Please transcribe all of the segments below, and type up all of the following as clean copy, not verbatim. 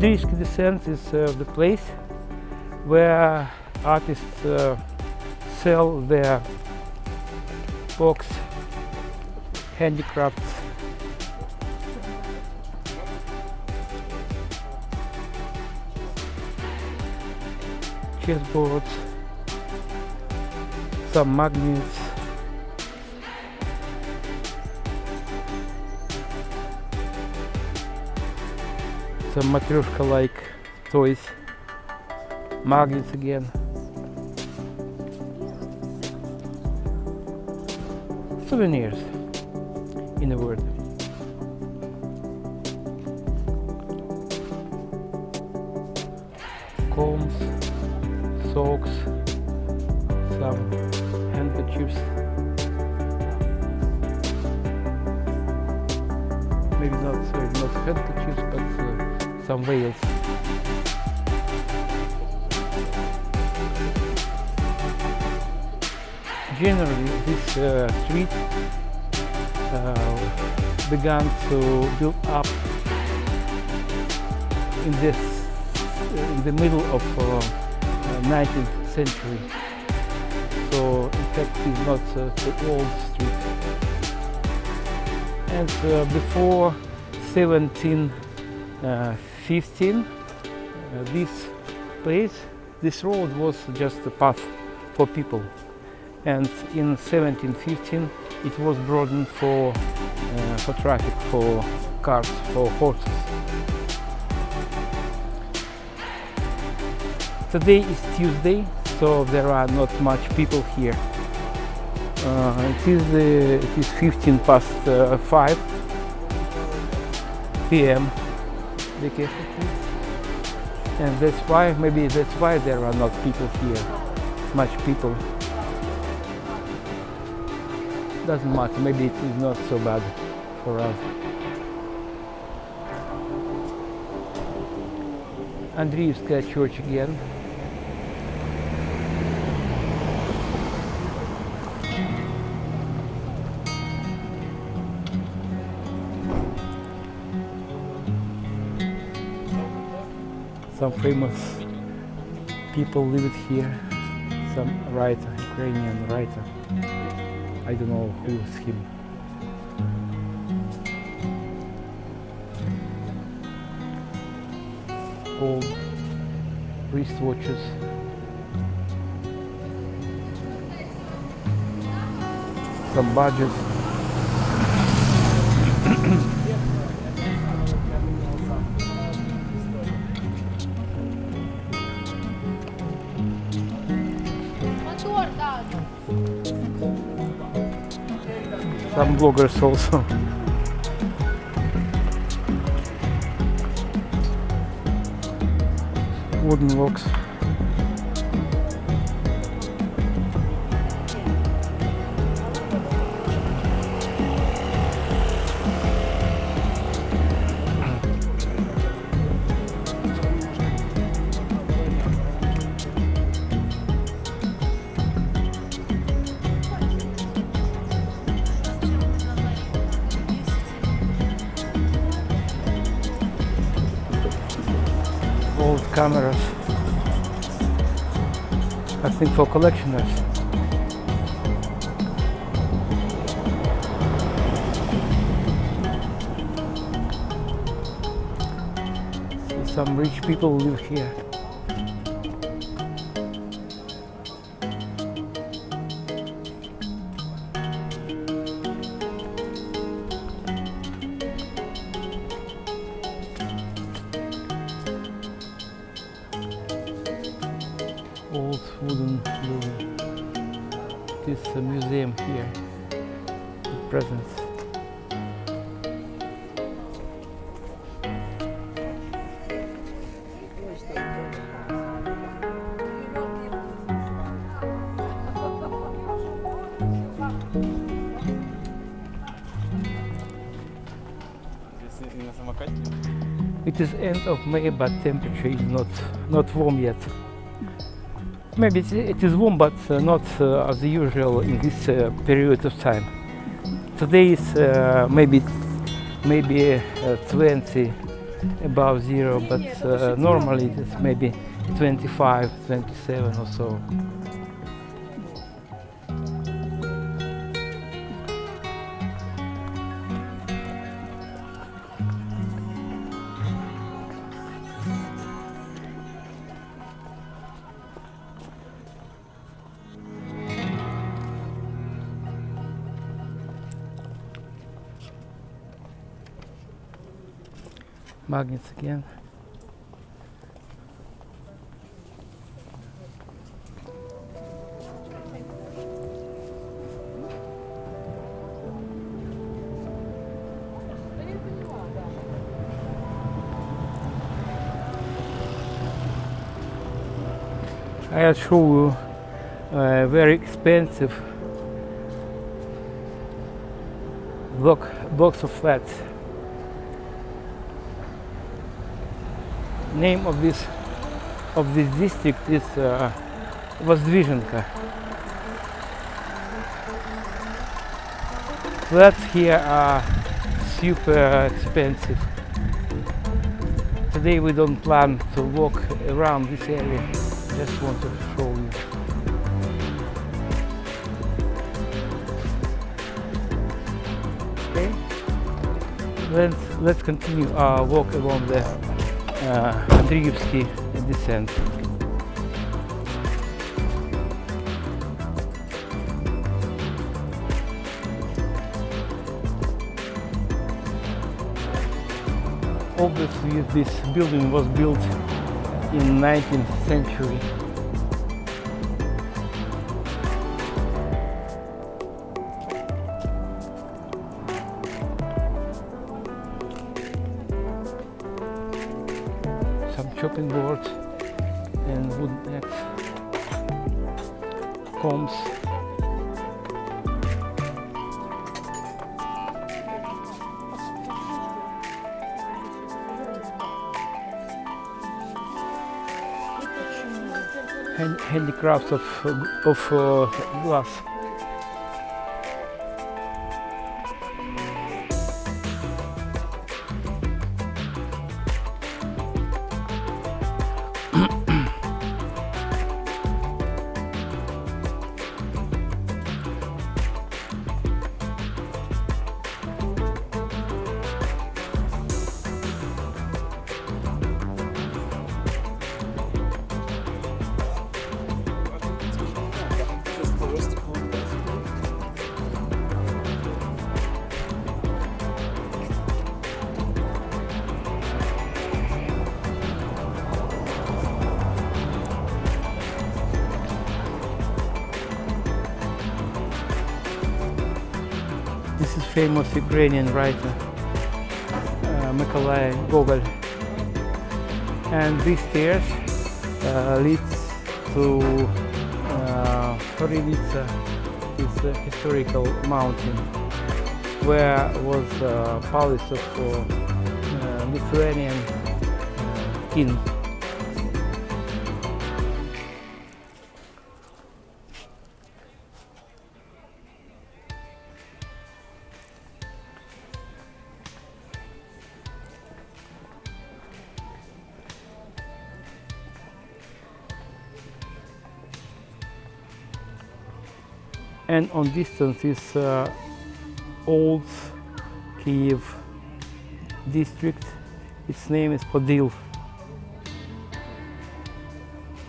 Andriivsky Descent is the place where artists sell their works, handicrafts. Chessboards, some magnets, some matryoshka-like toys, magnets again. Souvenirs, in a word. Combs, socks, some handkerchiefs, maybe not handkerchiefs, but some veils. Generally, this street began to build up in the middle of 19th century. So in fact it's not the old street. And before 1715 this road was just a path for people. And in 1715 it was broadened for traffic, for cars, for horses. Today is Tuesday, so there are not much people here. It is 15 past 5 p.m. Be careful, please. And maybe that's why there are not people here, much people. Doesn't matter, maybe it is not so bad for us. Andriivsky church again. Some famous people live here. Some writer, Ukrainian writer. I don't know who is him. Old wristwatches. Some badges. Some bloggers also. Wooden locks. Old cameras, I think for collectioners. Some rich people live here. Old wooden building. This is a museum here, the presence. It is end of May, but temperature is not warm yet. Maybe it is warm, but not as usual in this period of time. Today is maybe 20 above zero, but normally it's maybe 25, 27 or so. Magnets again. I'll show you a very expensive blocks of flats. Name of this district is Vozdvizhenka. Flats here are super expensive. Today we don't plan to walk around this area. Just want to show you. Okay, let's continue our walk along the Andriivsky Descent. Obviously, this building was built in 19th century. Some chopping boards and wood decks, combs. Handicrafts of glass. This is famous Ukrainian writer Mykolai Gogol, and these stairs leads to Horivitsa, this historical mountain, where was palace of Lithuanian king. And on distance is old Kiev district. Its name is Podil.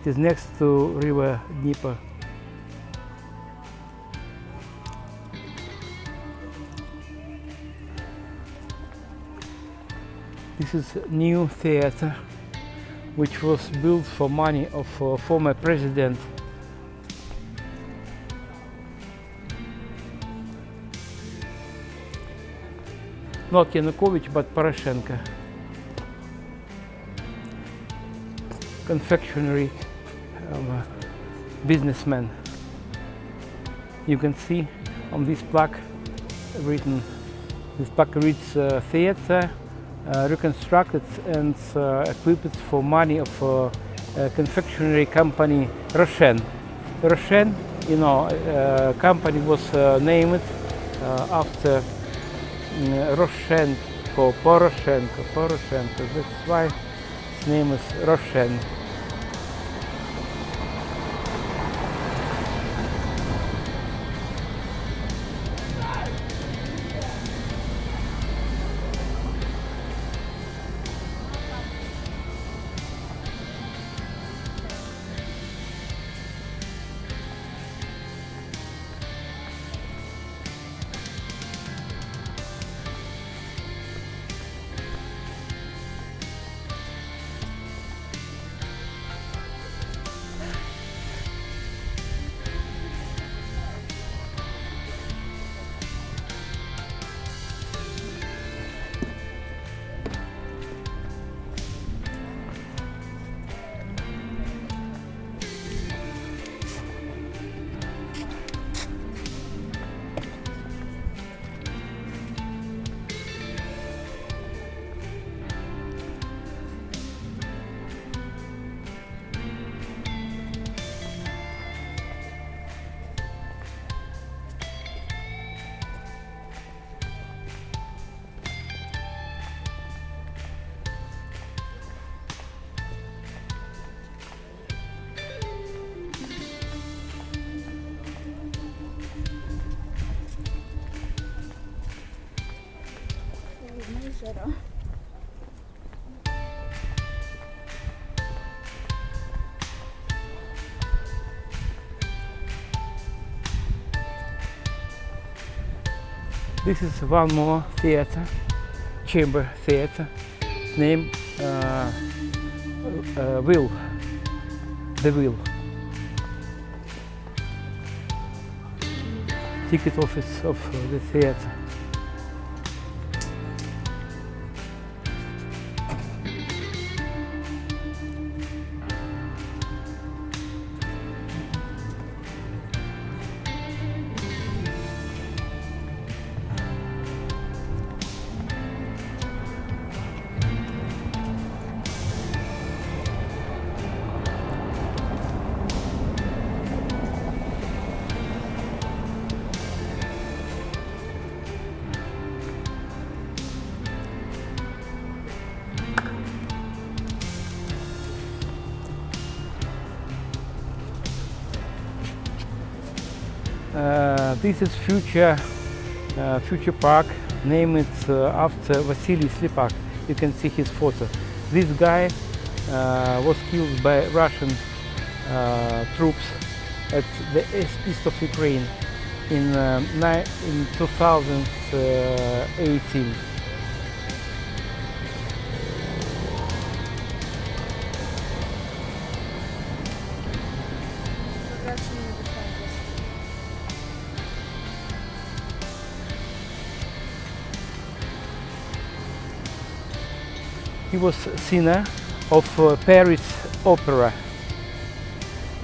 It is next to river Dnieper. This is new theater, which was built for money of former president not Yanukovych, but Poroshenko. Confectionery businessman. You can see on this plaque written, this plaque reads theater reconstructed and equipped for money of a confectionery company Roshen. Roshen, you know, company was named after Roshen called Poroshenko. That's why his name is Roshen. This is one more theater, chamber theater, named Wheel, the Wheel. Ticket office of the theater. This is future park, named it after Vasily Slepak. You can see his photo. This guy was killed by Russian troops at the east of Ukraine in 2018. He was singer of Paris Opera,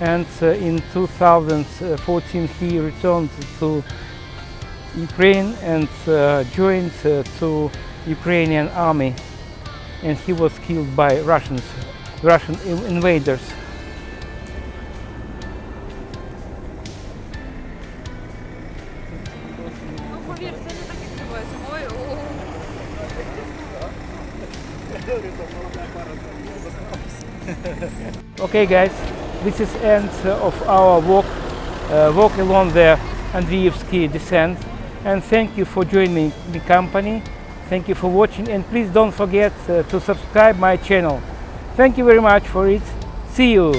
and in 2014 he returned to Ukraine and joined to Ukrainian army, and he was killed by Russian invaders. Okay guys, this is end of our walk along the Andriivsky Descent, and thank you for joining me company. Thank you for watching, and please don't forget to subscribe my channel. Thank you very much for it. See you.